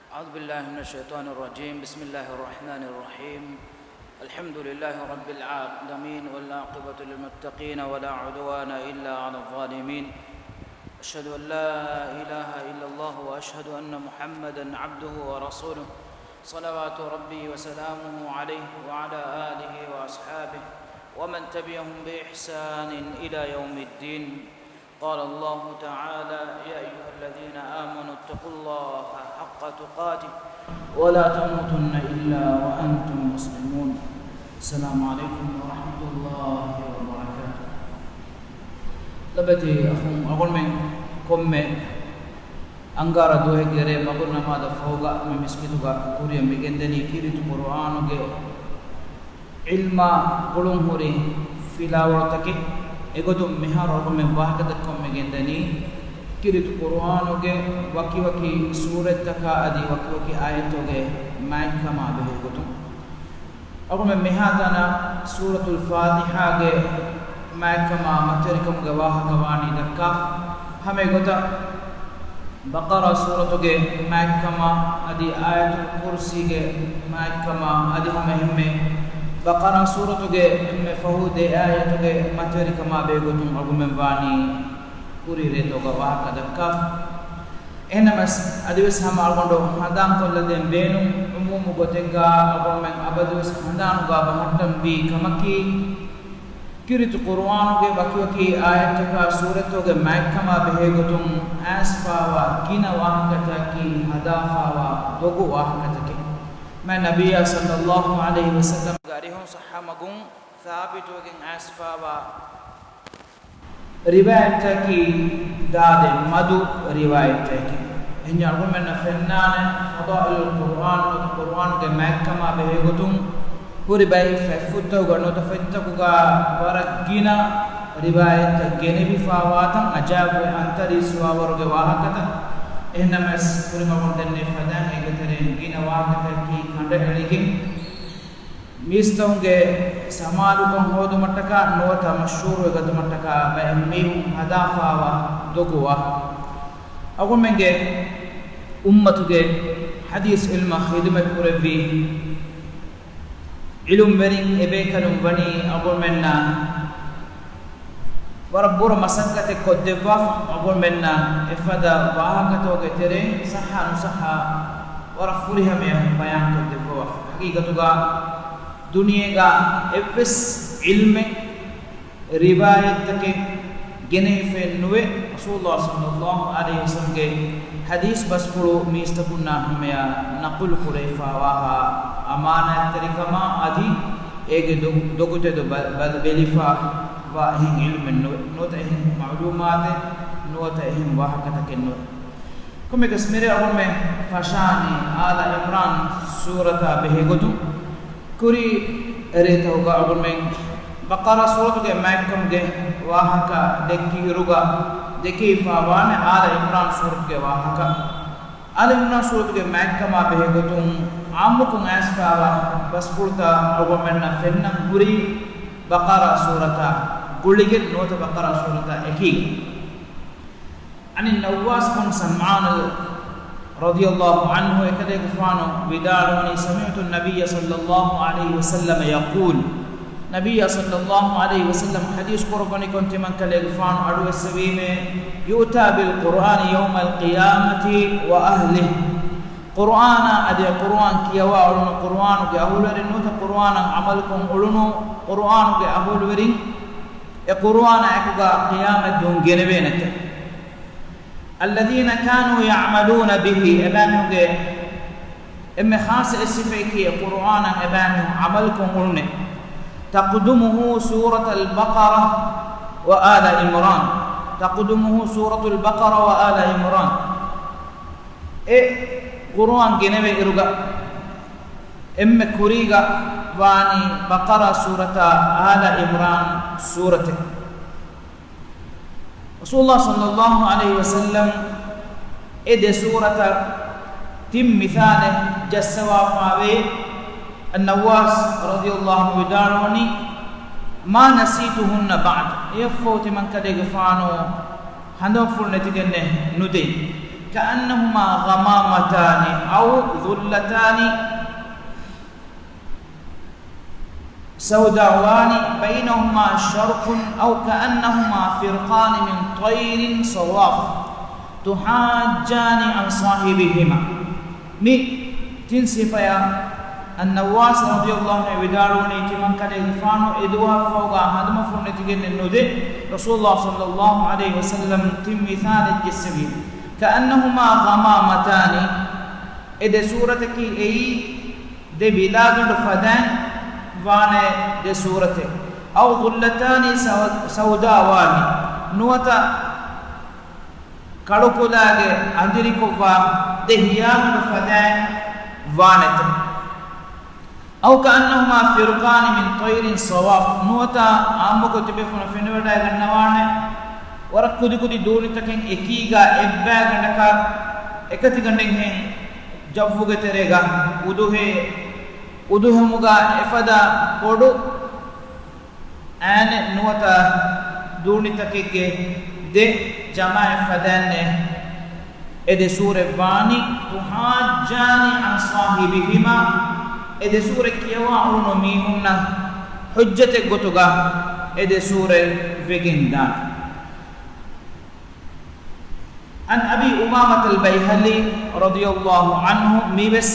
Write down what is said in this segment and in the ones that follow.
أعوذ بالله من الشيطان الرجيم. بسم الله الرحمن الرحيم. الحمد لله رب العالمين والعاقبة للمتقين ولا عدوان إلا على الظالمين. أشهد أن لا إله إلا الله وأشهد أن محمدا عبده ورسوله صلوات ربي وسلامه عليه وعلى آله وأصحابه ومن تبعهم بإحسان إلى يوم الدين. قال الله تعالى: يا أيها الذين آمنوا اتقوا الله حق تقاته ولا تموتن إلا وأنتم مسلمون. السلام عليكم ورحمة الله وبركاته. لبتي أخوم أقول من كم أنغارا دوه غيره مقول نما دفعوغا من مسكتوغا كوريا مجندني كيريت قرآنوغا علم قلوم هوري فيلاورتك egotum mihar orme wahkadakom megendani kiritu qur'anuge waki waki surataka adi waki waki ayatoge maikama behegotum orme mihadana suratul fatiha ge maikama materikum ge wahkawani dakka hame gota baqara suratuge maikama adi ayatul kursi ge maikama adi hame himme baqara suratuge emme fahude ayatuge materi kama begotum argumen vani puri retoga wahaka dakka enamas adiwes hama algondo hadam tolladen beenum umumu gotenga argumen abadus handanu ga bahattam bi kamaki kiritu qur'anuge waki waki ayataka suratuge maikama begotum asfawa kina wahakata ki hadafawa dogu wahakata ما نبي صلى الله عليه وسلم غاريهم صحمغون ثابت وگن اسفاوا روايتكي داد مدو روايتكي ان يرغم من فنان فضائل القرآن والقرآن کے محکمہ بهگتم پوری بائی ففتو گنو تفتکوگا ورگینا روایت گنبی فاواتن عجاب انتری سواورگ واحکتا එනමස් පුරිමවන්දන්නේ ෆදාන් එකතරෙන් ගින වාහකතකි කණ්ඩ එළිකින් මිස්තෝන්ගේ සමාලුකම් හොදු මට්ටක නොත මෂූර් එකතු මට්ටක බැම්මි හදාෆාවා දොගුවා අගොමෙන්ගේ උම්මතුගේ හදීස් ඉල්ම ඛිදමත් කුරවි ඉලුම් වරින් එබේකනුම් වනි අගොමෙන්නා وربور مسكت كدفا أقول منا إفدا واهكتو كتير صحة نصحة ورفورها بيان كدفا حقيقة توغا دنيا غا إفس علم رواية تك جنيه في النوى رسول الله صلى الله عليه وسلم کے حدیث بس فرو ميستكنا هميا نقول خريفا واها أمانة تركما أدي إيه دوكتة دو بلفا واهم علم نوتهم معلومات نوتهم وحكتك النور كم كسمري أقول من فشاني آل عمران سورة بهجتو كوري ريته أقول من بقرة سورة کے محکم کے وحكا دكي رغا دكي فاوان آل عمران سورة کے وحكا آل عمران سورة کے محکم بهجتو عامكم أسفاوا بس فرتا أقول من فنن كوري بقرة سورة قلقت نوت بقرة سورة أكيد عن النواس بن سمعان رضي الله عنه كذلك فانو بداروني سمعت النبي صلى الله عليه وسلم يقول نبي صلى الله عليه وسلم حديث قرباني كنت من كذلك فانو عدو السبيم يؤتى بالقرآن يوم القيامة وأهله قرآن أدي قرآن كيوا أولو قرآن كي أهول ورين نوت قرآن عملكم أولو قرآن كي أهول ورين القرآن أكوغا قيامة دون جنبينك الذين كانوا يعملون به أبانه إما خاص السفيكي القرآن أبانه عملكم أولو تقدمه سورة البقرة وآل عمران تقدمه سورة البقرة وآل عمران قرآن جنبه إرغا إما كوريغا واني بقرة سورة آل عمران سورة رسول الله صلى الله عليه وسلم إد سورة تم مثاله جسوا فاوي النواس رضي الله عنه ما نسيتهن بعد يفوت من كده فانو هندو فل نتيجة ندي كأنهما غمامتان أو ذلتان سوداوان بينهما شرق أو كأنهما فرقان من طير صواف تحاجان عن صاحبهما مي تنسفيا النواس رضي الله عنه وداروني تمن كده فانو ادوا فوقا هدم فرنتيجن النودي رسول الله صلى الله عليه وسلم تم مثال الجسمي كأنهما غمامتان إذا سورتك أي ده بلاغن فدان وانا ده سورته أو ظلتان سوداوان نوتا كالوكولاغ أندريكوفا ده هياغن فدان وانت أو كأنهما فرقان من طير صواف نوتا عمكو تبفون في نودا غنوانا ورق كودي كودي دوني تكين اكيغا ابا غنكا එකති ගණ්ඩෙන් හෙන් ජව්වුගේ තෙරේගා උදුහෙමුගා එෆදා පොඩු ඈන නුවත දූනි තකෙගේ දෙ ජමා එෆදන්නේ එදේ සූරේ වානි තුහාජානි අන් සාහිබිහිමා එදේ සූරේ කියවා උණු මීහුන්නා හුජ්ජතේ ගොතුගා එදේ සූරේ වෙගින්දා عن أبي أمامة البيهلي رضي الله عنه ميبس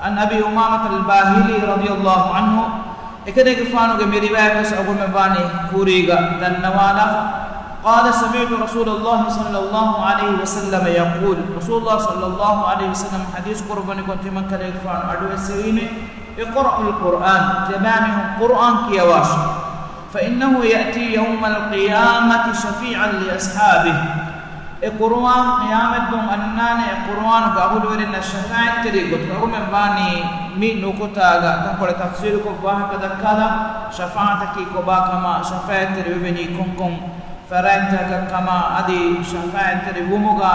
عن أبي أمامة الباهلي رضي الله عنه إكده كفانو كميري بس أقول مباني كوريغا دنوانا قال سمعت رسول الله صلى الله عليه وسلم يقول رسول الله صلى الله عليه وسلم حديث قرباني كنت من كده كفانو أدو السريني اقرأ القرآن تمامهم قرآن كيواش فإنه يأتي يوم القيامة شفيعا لأصحابه القرآن قيامة دوم أننا القرآن قابل ورنا الشفاعة تريقت وهم باني مي نكتا تقول تفسيركم واحد كذا شفاعتك كبا كما شفاعة تريبني كم فرانتك كما أدي شفاعة تريبومغا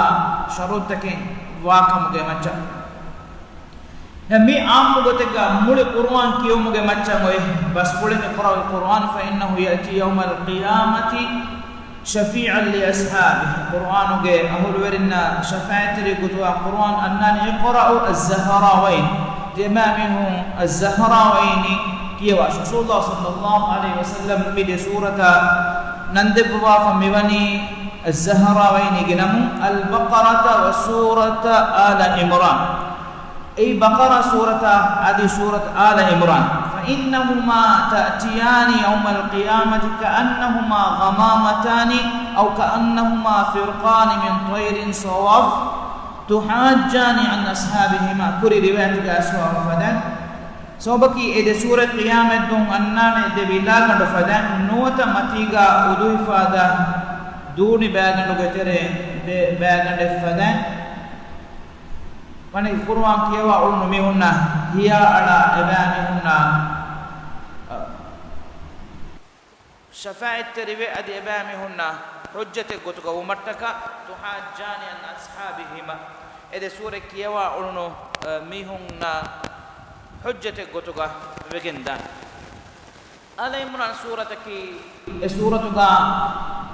شروطك واكم جمعة نمي عام بقولك مول القرآن كيوم جمعة موي بس بقولك اقرأ القرآن فإنه يأتي يوم القيامة شفيعا لأصحابه القرآن جه أهل ورنا شفاعة لقطوع القرآن أننا اقرأ الزهراوين تمامهم الزهراوين كيواش رسول الله صلى الله عليه وسلم بدي سورة نندب وافا مبني الزهراوين جنمو البقرة وسورة آل عمران أي بقرة سورة هذه سورة آل عمران فإنهما تأتيان يوم القيامة كأنهما غمامتان أو كأنهما فرقان من طير صواف تحاجان عن أصحابهما كل رواية أسوا فدان سوبكي إذا سورة قيامة دون أننا إذا بلاغن فدان نوتا متيغا أدوي فادا دوني باغن لغتره باغن فدان من القرآن كيوا أولو ميهنا هي على إبامهنا شفاعة تربية أدي إبامهنا حجة قطق ومرتك تحاجان عن أصحابهما إذا سورة كيوا أولو ميهنا حجة قطق وجندان هذا يمران سورة كي سورة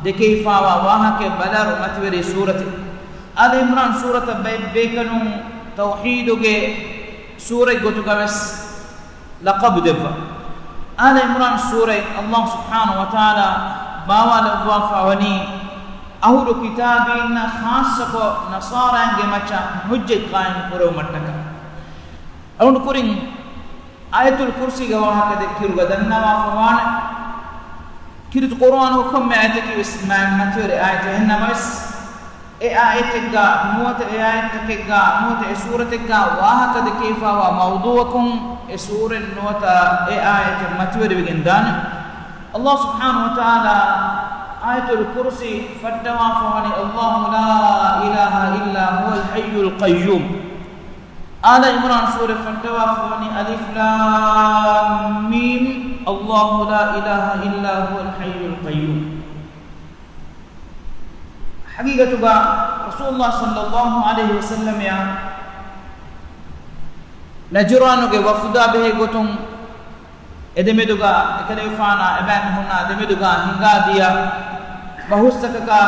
دكيفا وواهك بلار متوري سورة هذا يمران سورة بيكنو توحيدك سورة قطقبس لقب دفع هذا إمران سورة الله سبحانه وتعالى باوى لفوافا وني أهل كتابين خاصة نصارى جمعة حجة قائم قروا مرتكا أهل كورين آية الكرسي قواها كذكر غدنا وفوانا كيرت قرآن وكم آياتك اسمع ماتيوري آياتي هنما بس آياتك موت آياتك موت سورتك وهكذا كيف وموضوعكم سورة نوت آيات ماتيوري بجندان الله سبحانه وتعالى آية الكرسي فتوى فواني الله لا إله إلا هو الحي القيوم آل عمران سورة فتوى فواني ألف لام ميم الله لا إله إلا هو الحي القيوم حقيقة رسول الله صلى الله عليه وسلم يا نجرانك وفدا به قطن إدمدوغا إكليفانا إبان هنا إدمدوغا هنغا ديا بحوستكا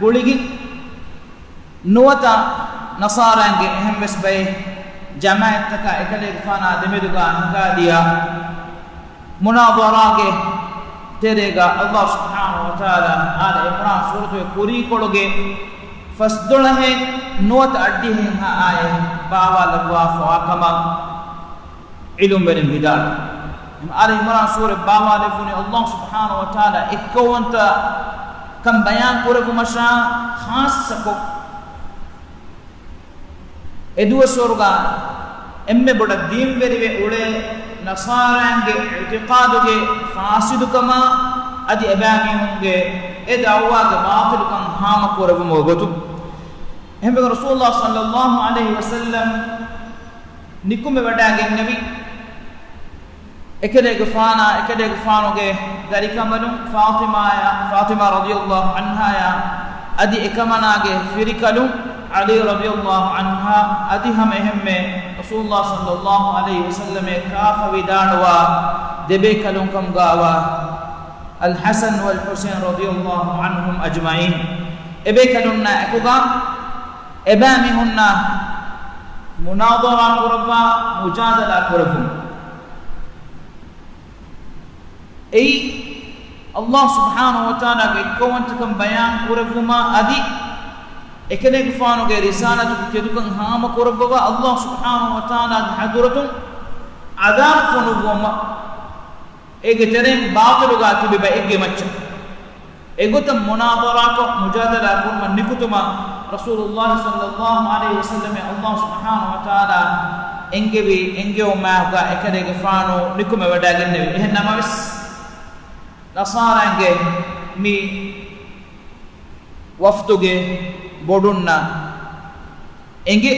قوليك nuwata nasarange ehem bes bay jamaat taka ekale fana demeduga hangadiya munadharage terega Allah subhanahu wa ta'ala ala imran suratu kuri kologe fasdulahe nuwata addi hen ha aye bawa lagwa fawakama ilum berin bidal ala imran sura bawa lefuni Allah subhanahu wa ta'ala ikkawanta kam bayan kuragu masha khas sako eduwa surga emme boda deen verive ule nasarange i'tiqaduge fasidukama adi abami hunge edawwaga batilukam hama kuragu mogotu hembe rasulullah sallallahu alaihi wasallam nikume wadaage nabi ekadege faanoge garikamalu fatima radiyallahu anha ya adi ekamanage firikalu ali radiyallahu anha adi hame hemme rasulullah sallallahu alaihi wasallam kafa widanwa debe kalun kam gawa al hasan wal husain radiyallahu anhum ajma'in ebe kalunna akuga ebami hunna munadara qurba mujadala qurbu ay Allah subhanahu wa ta'ala ke kawantukam bayan qurvuma adi ekene gufanu ge risalatu kedukan hama qurvwa Allah subhanahu wa ta'ala hadratun adab funuguma ege teren baatiluga tibiba ege macca egotam munadara ko mujadala kurma nikutuma rasulullah sallallahu alaihi wasallam Allah subhanahu wa ta'ala engew ma ga ekene gufanu nikume wadagenne ehnamas nasarange mi waftuge bodunna enge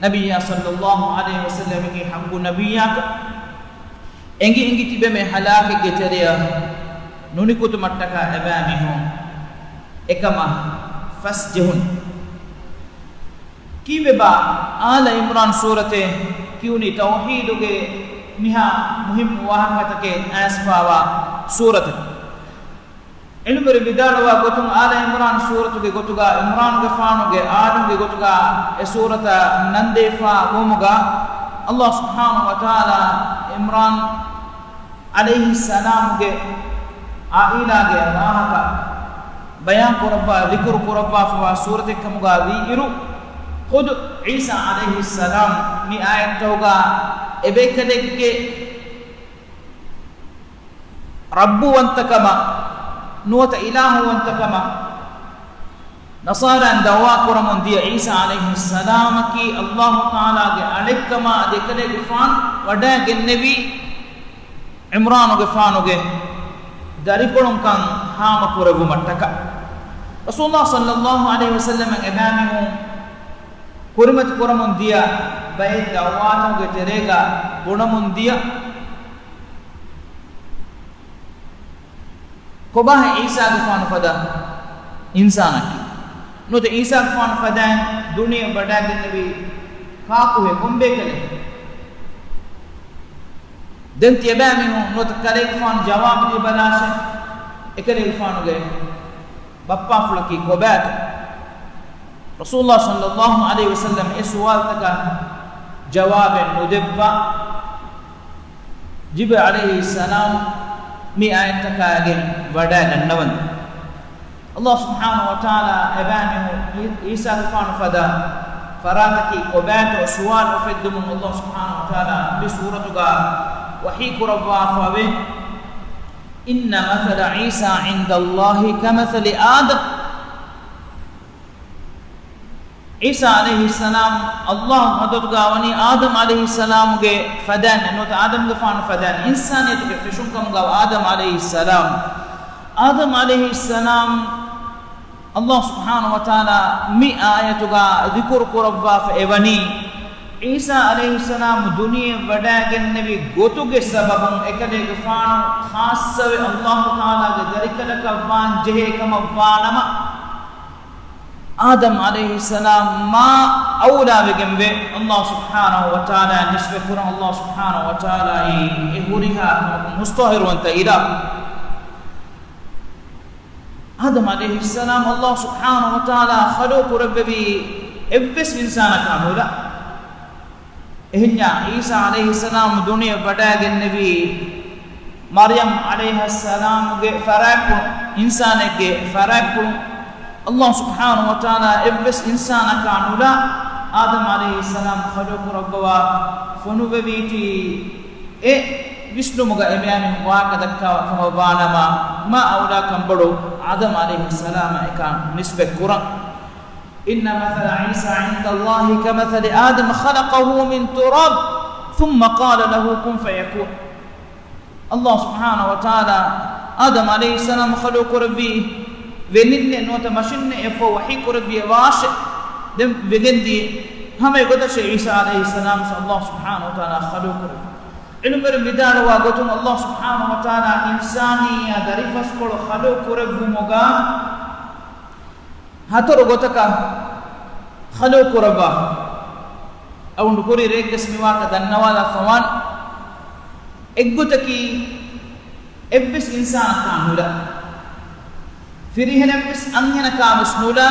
nabiyya sallallahu alaihi wasallam ki hambu nabiyaka enge tibe me halake geteriya nuni kutu mattaka abami ho ekama fasjahun kiwe ba ala imran surate kiuni tauhiduge miha muhim wahakatake asfawa surata ilmur bidalwa gotum ala imran suratuge gotuga imran ge faanuge aaduge gotuga e surata nandefa gomuga Allah subhanahu wa ta'ala imran alayhi salam ge aila ge ahaka bayan qurba dhikr qurba fa surate kamuga wi iru khud isa alayhi salam mi ayat toga ebekadeke rabbu wantakama nuwata ilahu wantakama nasara dawa kuramun dia isa alayhi salam ki Allah taala ge alekama dekade gufan wada gennevi imran ge fanuge daripolum kan hama kuravu mattaka rasulullah sallallahu alaihi wasallam ebamimu kurimat kuramun dia bayt dawatu ge terega gunamun dia kobah isa gufan fada insanaki note isa gufan fada dunia badagin nabi kaaku he kombe kale den tiyabami ho note kale gufan jawab di balase ekale gufan ge bappa fulaki kobat rasulullah sallallahu alaihi wasallam iswal taka jawab mudabba jibril alaihi salam mi ayat takage wada gannawan Allah subhanahu wa ta'ala abani isa gufan fada farataki qobat wa suwal ufidum Allah subhanahu wa ta'ala bi suratuga wahi kurwa fawe inna mathala isa inda Allah kamathali adam isa alayhi salam Allah madad gawani adam alayhi salam ge fadan no ta adam gufan fadan insaniyat ge fishun kam gaw adam alayhi salam Allah subhanahu wa ta'ala mi ayatu ga dhikr qurba fa evani isa alayhi salam duniya wadagen nabi gotu ge sababun ekade gufan khassave Allah ta'ala ge darikala kavan jehe kam vanama Adam alayhi salam ma awla begembe Allah subhanahu wa ta'ala nisbe kuran Allah subhanahu wa ta'ala huriha mustahir wa ila آدم عليه السلام الله سبحانه وتعالى خلوق ربي إبس إنسان كامولا إهنيا عيسى عليه السلام دنيا بداغ النبي مريم عليه السلام فرق إنسان فرق الله سبحانه وتعالى إبس إنسان كامولا آدم عليه السلام خلوق ربوا فنوبيتي විෂ්ණු මුග එමයන් වාක දක්වා කම වානම මා අවලාකම් බඩු ආදම আলাইহিස් සලාම එක නිස්බෙ කුරාන් ඉන්න මසල ඊසා عند الله كمثل آدم خلقه من تراب ثم قال له كن فيكون الله سبحانه وتعالى آدم عليه السلام خلق ربي ونن نوت ماشين افو وحي ربي واش دم وگندي هم يقدش عيسى عليه السلام الله سبحانه وتعالى خلق ربي علمر مدار واغتم الله سبحانه وتعالى انساني دريفس كل خلق ربي مغا هاتر غتك خلق ربا او نقولي ريك اسمي واك دنوالا فوان اغتكي ابس انسان كاملا فريهن ابس انهن كامس نولا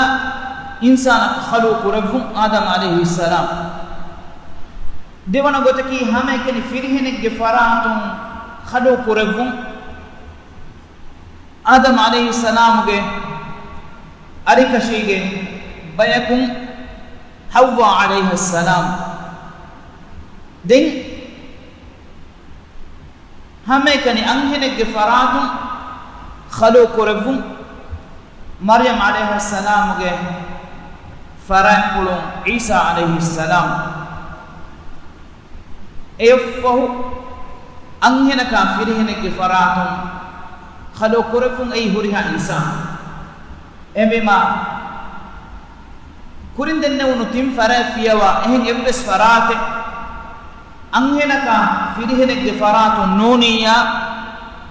انسان خلق ربي آدم عليه السلام දෙවන ගොතකී හැම එකනි ෆිරිහෙනෙක්ගේ ෆරාතුන් ඛලෝ කුරවුන් ආදම আলাইহিස් සලාම්ගේ අරිකෂීගේ බයකුන් හව්වා আলাইහිස් සලාම් දෙන් හැම එකනි අංහෙනෙක්ගේ ෆරාතුන් ඛලෝ කුරවුන් මරියම් আলাইහිස් සලාම්ගේ ෆරාකුලුන් ඊසා আলাইහිස් සලාම් එයෆහු අංහෙනක ෆිරිහෙනෙක්ගේ ෆරාතුන් ඛලෝ කුරෆුන් අයි හුරිහා ඉන්සාන් එමෙමා කුරින්දෙන්නේ උණු තිම් ෆරාෆියවා එහෙන් එබ්බස් ෆරාතේ අංහෙනක ෆිරිහෙනෙක්ගේ ෆරාතුන් නෝනියා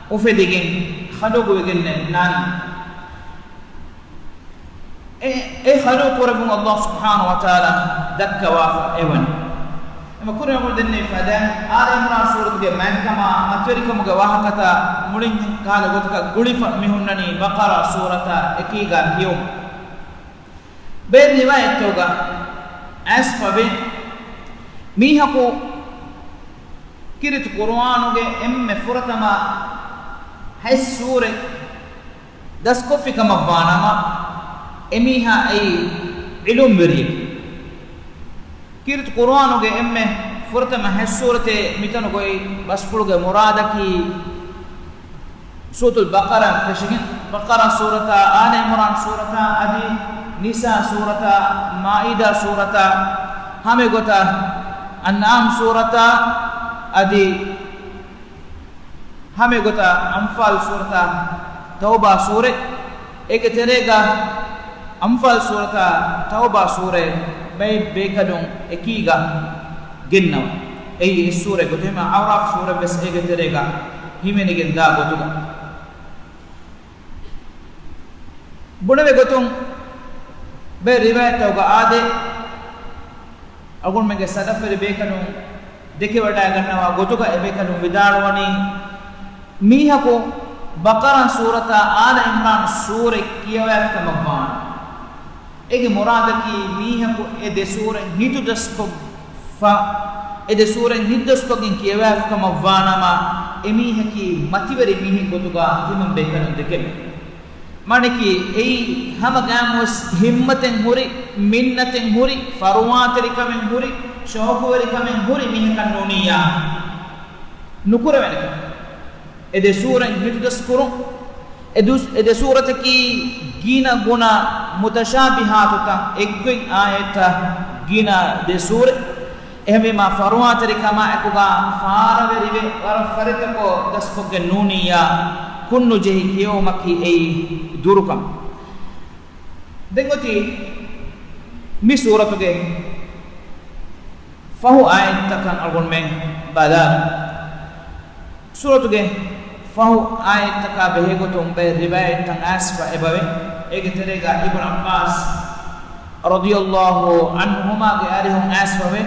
උෆෙදිගෙන් ඛලෝ ගොගෙන්නේ නාන් ඒ ඛලෝ කුරෆුන් අල්ලාහ් සුබ්හානහු වතාලා දක්කවා එවන එම කුරේ මොකද දෙන්නේ ෆදන් ආල ඉම්රාන් සූරතුගේ මන්කම අතරිකමුගේ වාහකත මුලින් කාල ගොතක ගුලිෆ මිහුන්නනි බකරා සූරත එකීගා කියෝ බේ රිවායතෝගා ඇස්පබේ මීහකෝ කිරිත කුර්ආනුගේ එම්මෙ ෆුරතම හස් සූරේ දස්කොෆිකම වානම එමීහා අයි ඉලුම් වෙරිය කිරිත කුර්ආනුගේ එම්මෙ ෆුරතම හස් සූරතේ මිතන ගොයි බස්පුලුගේ මුරාදකි සූතුල් බකරා ෆෂිගින් බකරා සූරත ආල ඉම්රාන් සූරත අදි නිසා සූරත මායිදා සූරත හැම ගොත අන්আম සූරත අදි හැම ගොත අම්ෆාල් සූරත තෞබා සූරේ ඒක තෙරේගා අම්ෆාල් සූරත තෞබා සූරේ බයි බේකඩුන් එකීගා ගෙන්නව ඒ සූරේ ගොතේම අවරාෆ් සූරේ බස් ඒක තෙරේගා හිමෙනිගෙන් දා ගොතුගා බුණවේ ගොතුන් බේ රිවායතෝගා ආදේ අගොන් මගේ සදෆරි බේකඩුන් දෙකේ වඩා ගන්නවා ගොතුගා ඒ බේකඩුන් විදාරවණි මීහකෝ බකරා සූරත ආල ඉම්රාන් සූරේ කියවැක්කම වාන ඒගේ මුරාදකි මීහකෝ ඒ දෙ සූරෙන් හිතුදස්කො ෆා ඒ දෙ සූරෙන් හිතුදස්කොකින් කියවැක්කම වානම එමීහකි මතිවරි මීහි ගොතුගා හිමම් බේකඩුන් දෙකේ මණකි ඒ හැම ගාමොස් හිම්මතෙන් හුරි මින්නතෙන් හුරි ෆරුවාතරිකමෙන් හුරි ෂෝකුවරිකමෙන් හුරි මිහකන් නොනියා නුකුර වෙනක එදේ සූරෙන් හිතුදස්කුරු එදේ සූරතකි ගීන ගුණ මුතශාබිහාතුත එක්ගෙන් ආයත ගීන දේ සූරේ එහෙම මා ෆරුවාතරිකම අකුගා ෆාරවරිවේ වර ෆරිතකෝ දස්කොගේ නූනියා kunnu jehi kiyomaki ei durukam dengoti mi suratuge fahu ayatakan algon me bada suratuge fahu ayataka behegotum be riwayatan asfa ebawe ege terega ibn abbas radiyallahu anhuma ge arihum asfa we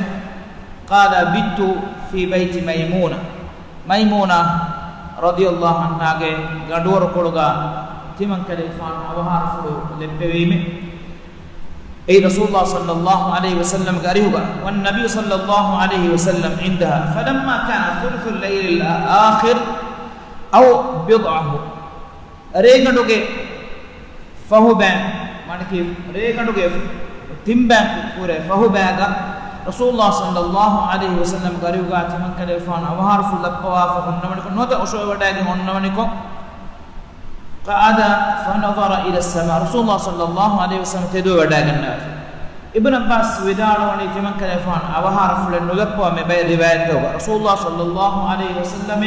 qala bittu fi bayti maymuna radiyallahu anha ge gaduwar koluga timan kale fan awahar fulu leppewime أي رسول الله صلى الله عليه وسلم قريبا والنبي صلى الله عليه وسلم عندها فلما كان ثلث الليل الآخر أو بضعه ريغندوغي فهو بان مانكي ريغندوغي تيمبان كوري فهو باغا رسول الله صلى الله عليه وسلم قريبا تمن كده فان اوهار فلقوا فهنمنكو نوت اوشو وداغي هنمنكو قعد فنظر الى السماء رسول الله صلى الله عليه وسلم تدو وداغنا ابن عباس ودالوني تمن كده فان اوهار فلنلقوا مبي روايته رسول الله صلى الله عليه وسلم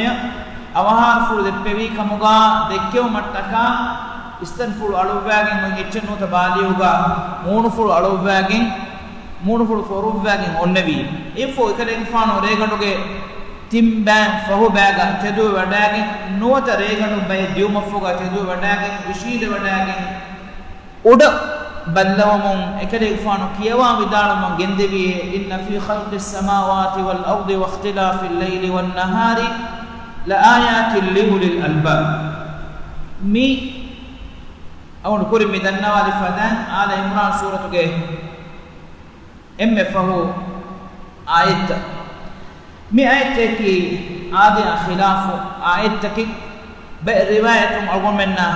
اوهار فل دپوي كمغا دكيو متكا استنفل අලුවෑගෙන් ඔය එච්චනෝ තබාලියුගා මූණුෆුල් අලුවෑගෙන් මූණුෆුල් ෆොරුවෑගෙන් ඔන්නවි එෆෝ එකලෙන් ෆානෝ රේගණුගේ තිම්බෑන් ෆහුබෑගා තෙදුව වඩාගෙන් නොත රේගණු බය දියුමෆුගා තෙදුව වඩාගෙන් විශීල වඩාගෙන් උඩ බල්ලවමුන් එකලෙන් ෆානෝ කියවා විදාලමුන් ගෙන්දෙවි ඉන්න ෆී ඛල්ඛිස් සමාවාති වල් අර්දි වඛ්තිලාෆිල් ලෛලි වන් නහාරි ලආයාතින් ලිඋලිල් අල්බාබ් මි أول كل مدنا والفدان آل عمران سورة جه فهو آية مي آية كي آدي خلاف آية كي برواية أقول منا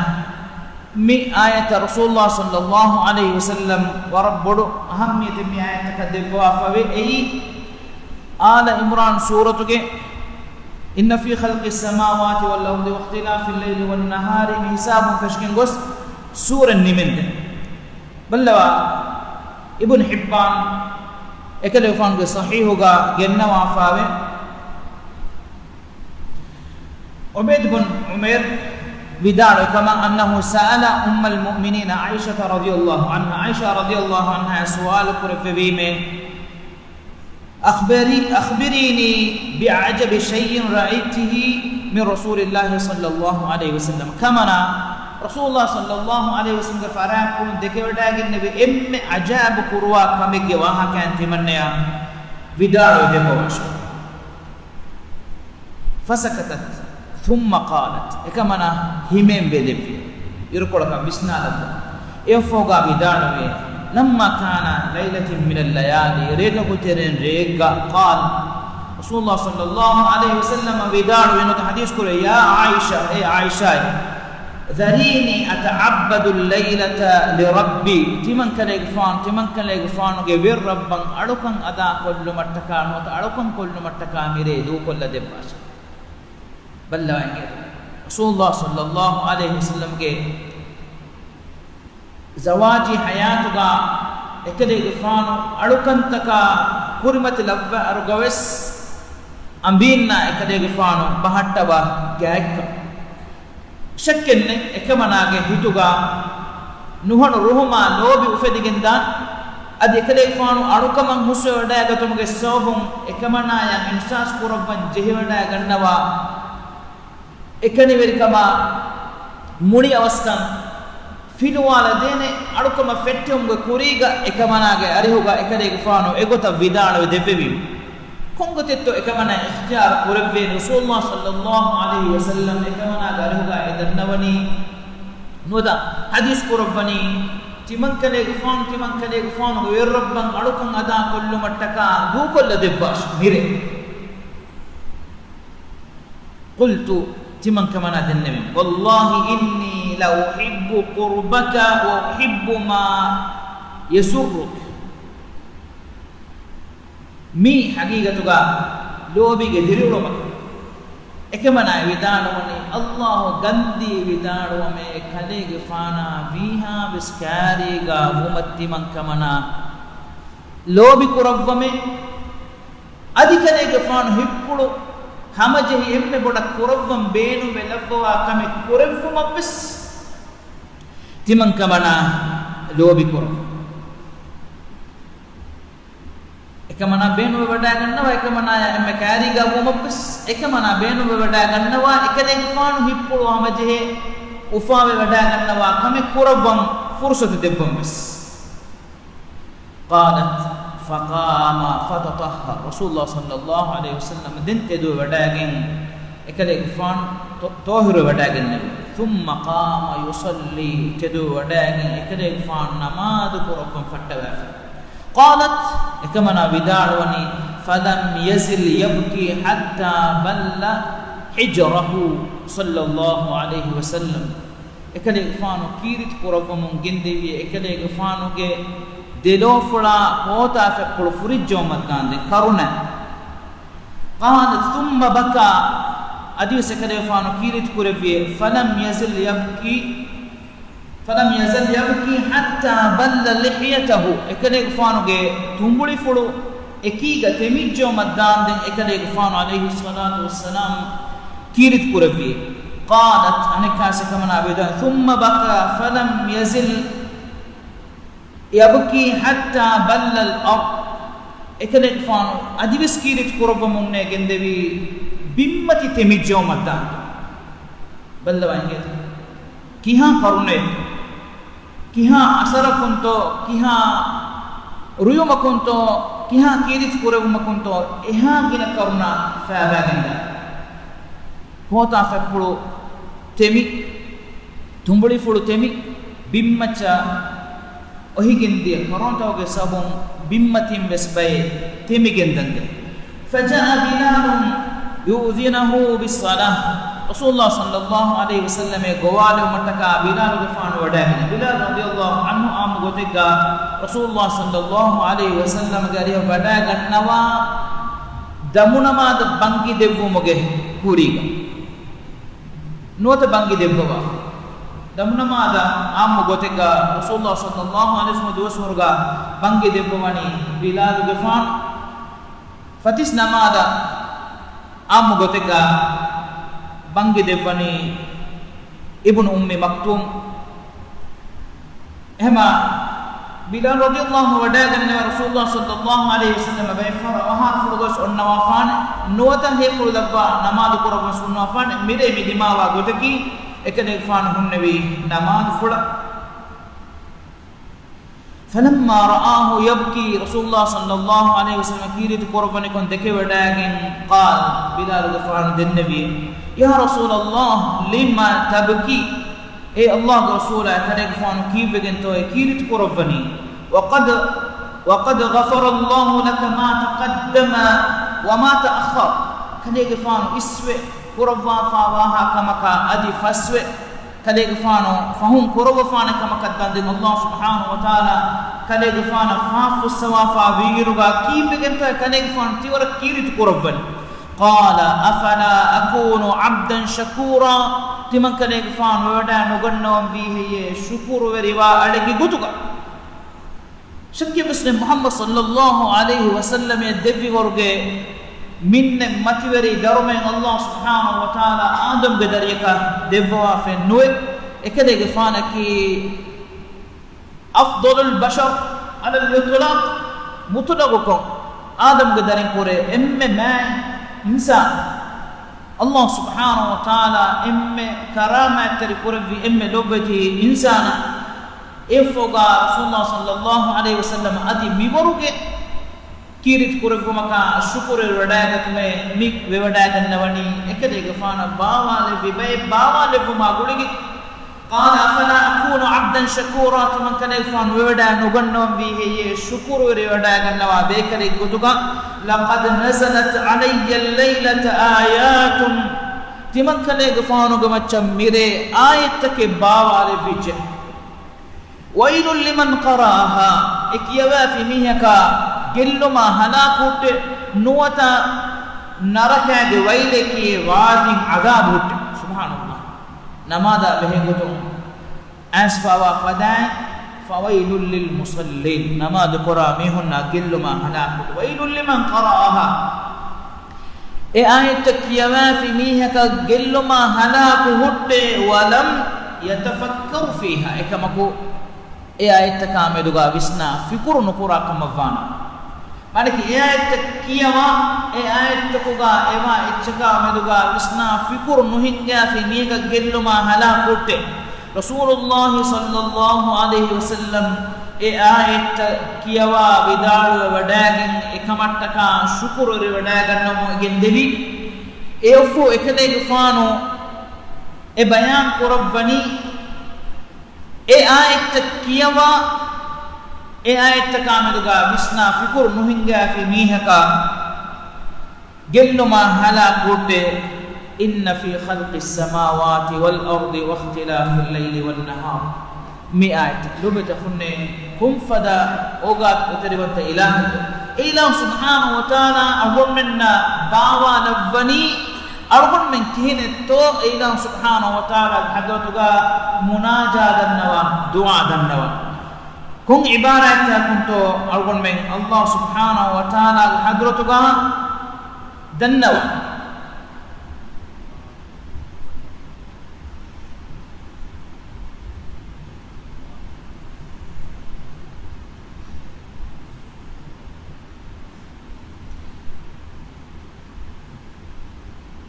مي آية رسول الله صلى الله عليه وسلم وربنا أهمية مي آية كذبوا فوي أي آل عمران سورة جه إن في خلق السماوات والأرض واختلاف الليل والنهار حساب فشكين قص سورة النمل بلوا ابن حبان اكل يفان صحيح ہوگا جنہ وافاوے عبيد بن عمير بدار كما أنه سأل أم المؤمنين عائشة رضي الله عنها عائشة رضي الله عنها سؤال كرفبي में أخبريني بعجب شيء رأيته من رسول الله صلى الله عليه وسلم كما رسول الله صلى الله عليه وسلم فرام كون دكيوتاگin nebe emme ajab kurwa kamege waha kan timanneya vidaro dekosh فسكتت ثم قالت اكمنا himen bedevi irkolaka bisnalada efoga vidaro me لما كان ليله من الليالي ريغا كترن ريغا قال رسول الله صلى الله عليه وسلم vidaro eno hadith kore ya aisha e aisha ذريني أتعبد الليلة لربي تمن كان يغفان غير ربا أدوكن أدا كل متكا نوت أدوكن كل متكا ميري دو كل دباش بل رسول الله صلى الله عليه وسلم کے زواجي حياتغا ekade gifano adukan taka kurimat lavva arugawes ambinna ekade gifano bahattawa gaekka shakkenne ekamanage hituga nuhanu ruhuma lobi ufediginda adi ekade gifano adukaman muswada gatumge sobum ekamanaya insas kurabban jehivada gannawa ekani verikama muni avaskan filuwala dene adukama fettumge kuriga ekamanage arihuga ekade gifano egota vidana devevi kongotetto ekamana ikhtiyar kurabbe rasulullah sallallahu alaihi wasallam ekamana arihuga edannawani noda hadis kurabbani timankale gifano werrabban adukan ada kollu mattaka du kolla debbash mire qultu timan kamana dennemi wallahi inni la uhibbu qurbaka wa uhibbu ma yasurruk mi haqiqatuga lobige diruloma ekemana vidanawani allah gandi vidanawame kalege fana viha biskari ga umatti man kamana lobi kuravame adikalege fana hippulu hamajehi emme boda kuravvam beenu velavwa kame kuravvum appes timan kamana lobi kurav ekamana beenu wada gannawa ekamana emme kaari gavum appes ekamana beenu wada gannawa ekade faanu hippulu hamajehi ufawe wada gannawa kame kuravvam fursatu debbam bes qalat فقام فتطهر رسول الله صلى الله عليه وسلم دنت دو وداگن ekade gufan tohiru wadagen ثم قام يصلي تدو وداغي اكدي فان نماز قربن فتوا قالت كما بداروني فلم يزل يبكي حتى بل حجره صلى الله عليه وسلم اكدي فانو كيرت قربن گندي اكدي فانو گه دلو فلا قوتا فقل فرجو مدان كرنا قال ثم بكى ادي سكدي فانو كيرت قربي فلم يزل يبكي حتى بل لحيته اكدي فانو گه تنبلي فلو اكيغا تميجو مدان اكدي فانو عليه الصلاه والسلام كيرت قربي قالت أنا كاسة كمان عبيدان ثم بكى فلم يزل يبكي حتى بل الأرض إكلك فانو أدي بس كيرت قرب ممنع جندبي بمتي تميجو مدان بل وانجت كيها قرنه كيها أسر كنتو كيها ريوم كنتو كيها كيرت قرب مكنتو إها كنا قرنا فابا جندا ಹೋತಾ ಫೆಪ್ಪುಳು ತೆಮಿ ತುಂಬುಳಿ ಫುಳು ತೆಮಿ ಬಿಮ್ಮಚ್ಚ ಒಹಿಗೆಂದಿಯ ಕೊರೋಂತವಗೆ ಸಬಂ ಬಿಮ್ಮತಿಂ ವೆಸ್ಬೈ ತೆಮಿಗೆಂದಂದೆ فجاء بلال يؤذنه بالصلاه رسول الله صلى الله عليه وسلم غوال متكا بلال غفان وداغ بلال رضي الله عنه ام غوتگا رسول الله صلى الله عليه وسلم غاري وداغ نوا ದಮುನಮಾದ ಬಂಗಿ ದೆವ್ವು ಮೊಗೆ ಕೂರಿಗ ನೋತ ಬಂಗಿ ದೆವ್ವವ ದಮುನಮಾದ ಆಮ್ಮ ಗೊತೆಗ ರಸೂಲುಲ್ಲಾಹ ಸಲ್ಲಲ್ಲಾಹು ಅಲೈಹಿ ವಸಲ್ಲಂ ದಿವಸವರ್ಗ ಬಂಗಿ ದೆವ್ವವನಿ ಬಿಲಾಲ್ ಗಫಾನ್ ಫತಿಸ್ ನಮಾದ ಆಮ್ಮ ಗೊತೆಗ ಬಂಗಿ ದೆವ್ವನಿ ಇಬ್ನು ಉಮ್ಮಿ ಮಕ್ತೂಮ್ ಎಹಮ بلال رضي الله وداغن رسول الله صلى الله عليه وسلم بيفر وهار فرغس النوافان نوتن هي فرلبا نماز قرب سنوافان ميري مي دماغا غدكي اكدي فان هنبي نماز فلا فلما رآه يبكي رسول الله صلى الله عليه وسلم كيرت قربن كون دكي وداغن قال بلال غفران النبي يا رسول الله لما تبكي اي الله رسول كدك فان كيف بنتو كيرت قربني وقد غفر الله لك ما تقدم وما تأخر كدك فان اسوي قربا فواها كما ادي فسوي كدك فان فهم قرب فان كما قد الله سبحانه وتعالى كدك فان فاف السوافا ويرغا كيف بنتو كدك فان تيور كيرت قربني قال افلا اكون عبدا شكورا timan kale faan wada nugannawan bihiye shukuru weriwa adagi gutuga shakki muslim muhammad sallallahu alaihi wasallam e devi worge minne mativeri darumen allah subhanahu wa taala adam ge dariyaka devwa fe noy ekade ge faan ki afdalul bashar ala al-itlaq mutlaqa adam ge darin pore emme ma insan الله سبحانه وتعالى إما كرامة تركورفي إما لوبتي إنسانا إفوغا رسول الله صلى الله عليه وسلم أدي ميبروك كيرت كورفو مكا شكر الوداغة ميك ووداغة نواني إكده غفانا باوالي بباي باوالي فما قولي قال أفلا أكون عبدا شكورا تمن كان يفان ودا نغنون به شكر ودا نوا بكري غدغا لقد نزلت علي الليلة آيات تمن كان يفان غمچ ميري آيتك باوالي بيچ ويل لمن قراها اكيوا في ميهكا گلما هلاكوت نوتا نركاگ ويلكي وادي عذاب سبحان الله نماذا بهنگتو اسفوا فداء فويل للمصلين نماذ قراميهن قل ما هلاك ويل لمن قرأها اي آية كيما في ميهك قل ما هلاك هد ولم يتفكر فيها اي كمكو اي آية كامدوغا بسنا فكر نقرا كمفانا مالك اي آية كيما اي آية كوغا ايما اتشكا مدوغا بسنا فكر نهنجا في ميهك قل ما هلاك هد رسول الله صلى الله عليه وسلم اي آية كيوا بدار وداغن اكمتكا شكر وداغن نمو گندبي ايفو اكدي فانو e bayan kurawani e ayat kiyawa e ayat kameduga visna fikur nuhinga fi mihaka gelluma hala kurte inna fi khalqis samawati wal ardi wa ikhtilafil layli wan nahar mi ayat lubata khunne kum fada ogat uteribanta ilah subhanahu wa ta'ala agon menna bawa navani agon men kihine to ilah subhanahu wa ta'ala hadratuga munajadan nawa du'a dan nawa kun ibarat ya kunto agon men Allah subhanahu wa ta'ala hadratuga dan nawa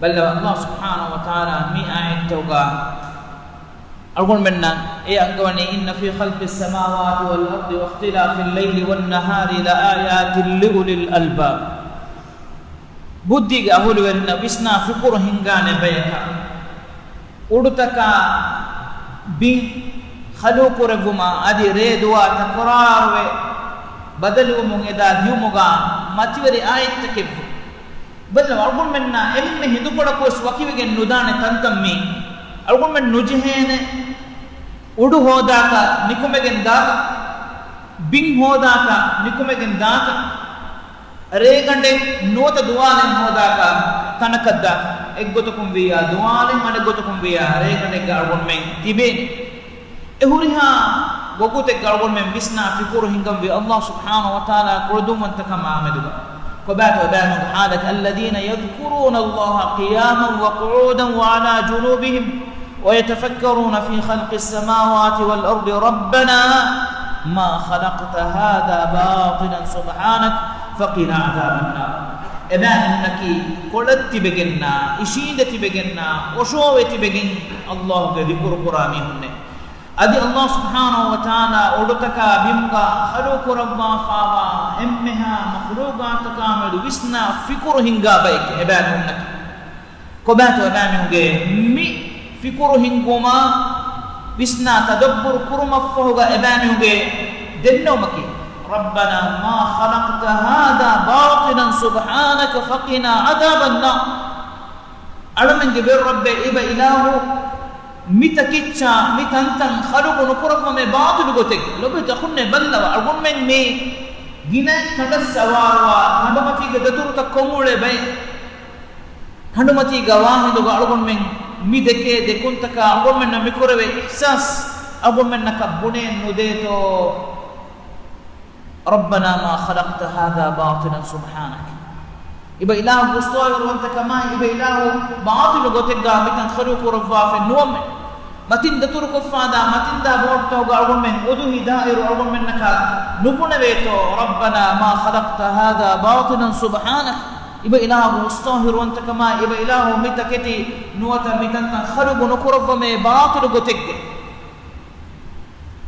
بل الله سبحانه وتعالى مي آية توقع أقول منا أقولني إن في خلق السماوات والأرض واختلاف الليل والنهار لآيات لأولي الألباب بدي أقول ورنا بسنا فكر هنغان بيكا أردتك بين خلوق ربما أدي ريدوا تقرار بدلوا من إذا ديومغا ما توري آية تكيف بل أقول منا إمم هندو بڑا کوس وكيوگن ندان تنتمي أقول من نجهين उडु होदाका निकुमेगन दाका बिंग होदाका निकुमेगन दाका रेगंडे नोत दुआले होदाका तनकद्दा एग्गोतकुम विया दुआले मने गोतकुम विया रेगंडे गारगोन में तिबे एहुरिहा गोगुते गारगोन में विस्ना फिकुर हिंगम वी अल्लाह सुब्हानहु व तआला कुरदुम तकमा आमेदुगा कबात वबान हालत الذين يذكرون الله قياما وقعودا وعلى جنوبهم ويتفكرون في خلق السماوات والأرض ربنا ما خلقت هذا باطلا سبحانك فقنا عذاب النار إذن إنك قلت بجنا إشيدت بجنا وشوت بجن الله ذكر قرامي هن أدي الله سبحانه وتعالى أردتك بمغا خلوق ربا فاوا إمها مخلوقات كامل وسنا فكر هنگا بيك إذن إنك كبات وبامي مي فكر هنگوما بسنا تدبر كرما فوغا ابانوغي دنومكي ربنا ما خلقت هذا باطلا سبحانك فقنا عذاب النار ألمن جبر رب إبا إله متكتشا متنتن خلق نكرف من باطل غتك لو بتخن بلوا أقول من مي جنا تدسوا هندمتي دتور تكمل بي هندمتي غواه دو أقول من mi deke de kuntaka abon men mikorwe ihsas abon men nakabune nudeto ربنا ما خلقت هذا باطلا سبحانك iba ilahu gustoy wanta kama iba ilahu باطل gotega mitan khaluq rabba fi nuam matin datur ko fada matin da borto ga abon men udu hidair abon men naka nubune veto ربنا ما خلقت هذا باطلا سبحانك iba ilahu mustahir wanta kama iba ilahu mitaketi nuwata mitantan kharugu nukurava me baatilu gotegge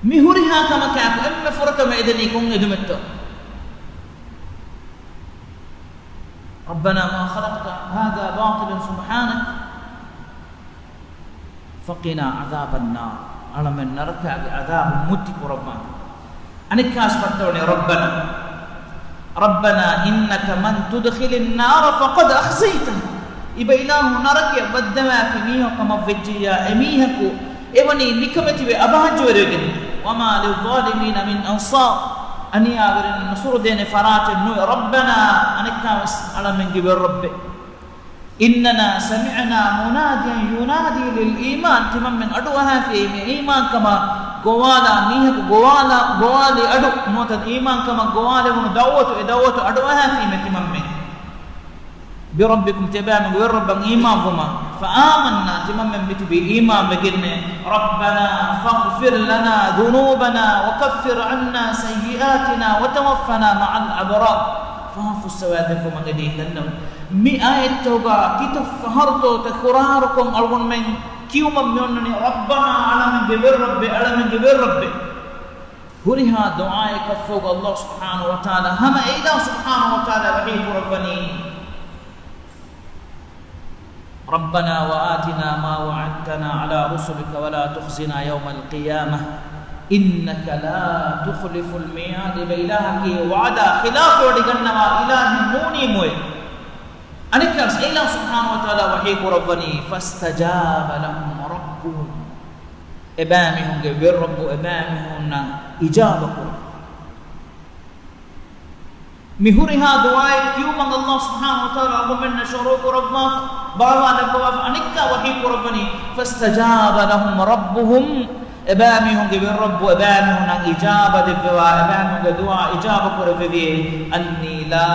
mihuriha kama kaap emme furata me edeni kun edumetto ربنا ما خلقت هذا باطلا سبحانك فقنا عذاب النار على من نركع عذاب متك ربنا انك اسفتوني ربنا إنك من تدخل النار فقد أخزيته إبا إله نرك بدما في ميها كما فجيا أميهكو إبني لكمتي بأبهج ورقن وما للظالمين من أنصار أني أغرن نصر دين فرات النوي ربنا أنك على من جبر ربي إننا سمعنا مناديا ينادي للإيمان تمام من أدوها في إيمان كما قوالا ميهك قوالي أدو نوتد إيمان كما قوالي ودووت أدوها في تمام من بربكم تبام وربا إيمان فما فآمنا تمام من بتبي إيمان بقلنا ربنا فاغفر لنا ذنوبنا وكفر عنا سيئاتنا وتوفنا مع الأبرار فهافوا السوادكم أغديه لنهم مي آية توقع كتف فهرتو تكراركم أرغن من كيوما ميونني ربنا على من جبر ربي هرها دعاء كفوق الله سبحانه وتعالى هم إله سبحانه وتعالى وحيد ربني ربنا وآتنا ما وعدتنا على رسلك ولا تخزنا يوم القيامة إنك لا تخلف الميعاد بإلهك وعدا خلاف ودقنما إله موني موي أنكرس إله سبحانه وتعالى وحيك ربني فاستجاب لهم ربهم إبامهم بالرب إبامهم إجابة مهورها دعاء كيوم الله سبحانه وتعالى ربنا شروق ربنا بابا نبوا أنك وحيك ربني فاستجاب لهم ربهم إبامهم بالرب إبامهم إجابة الدعاء إبامهم دعاء إجابة ربي أني لا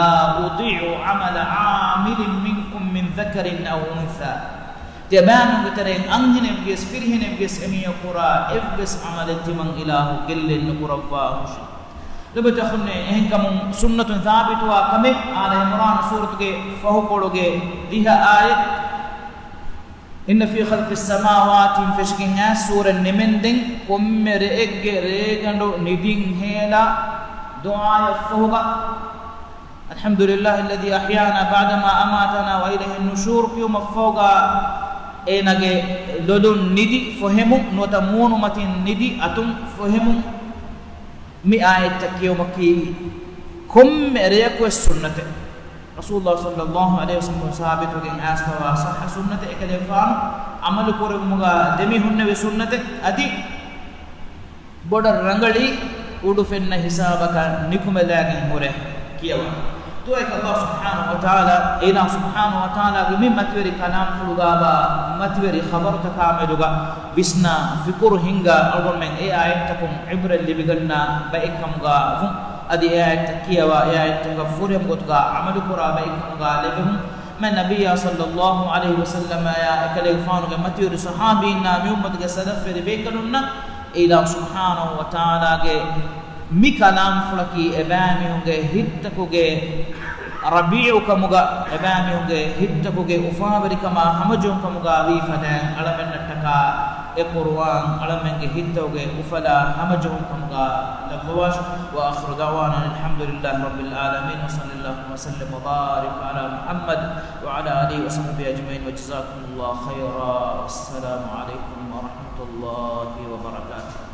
أضيع عمل عامل منكم من ذكر أو أنثى تبانو بترين أنهن بيس فرهن بيس أمي قرا إفبس عمل تمن إله قل نقربا لبت أخذنا إهن كم سنة ثابت وكمل على عمران سورة فهو قولوا ديها آية إن في خلق السماوات فشكين سورة نمندين كم رئيك رئيكندو ندين هيلا دعاء فهوغا الحمد لله الذي أحيانا بعدما أماتنا وإليه النشور يوم فوغا إنك لدن ندي فهمو نوتمون متين ندي أتم فهمو مئة يومكي كم ريكو السنة رسول الله صلى الله عليه وسلم ثابت وكين أستوى صح سنة إكلفان عمل كورم مغا دمي هن بسنة أدي بدر رنگلي ودو فن حسابك نكم لاغين هره كيوا تو ایک اللہ سبحانہ وتعالى الہ سبحانہ وتعالى گمی متوری کلام فلغابا متوری خبر تکاملوگا وسنا فکر ہنگا اول من اے آیت تکم عبر اللي بگنا بائکمگا ادي آیت کیوا آیت تکفورم گتگا عمل کرا بائکمگا لبهم من نبی صلی اللہ علیہ وسلم یا اکلفانو متوری صحابینا میومت کے سلف بیکننا الہ سبحانہ وتعالى کے mi kalam fulaki ebami hunge hittakuge rabi'u kamuga ebami hunge hittakuge ufabari kama hamajun kamuga wi fadan alamennattaka e qur'an alamenge hittauge ufala hamajun kamuga lawash wa akhiru da'wana alhamdulillahi rabbil alamin wa sallallahu wa sallam wa barik ala muhammad wa ala alihi wa sahbihi ajma'in wa jazakumullahu khairan. Assalamu alaikum wa rahmatullahi wa barakatuh.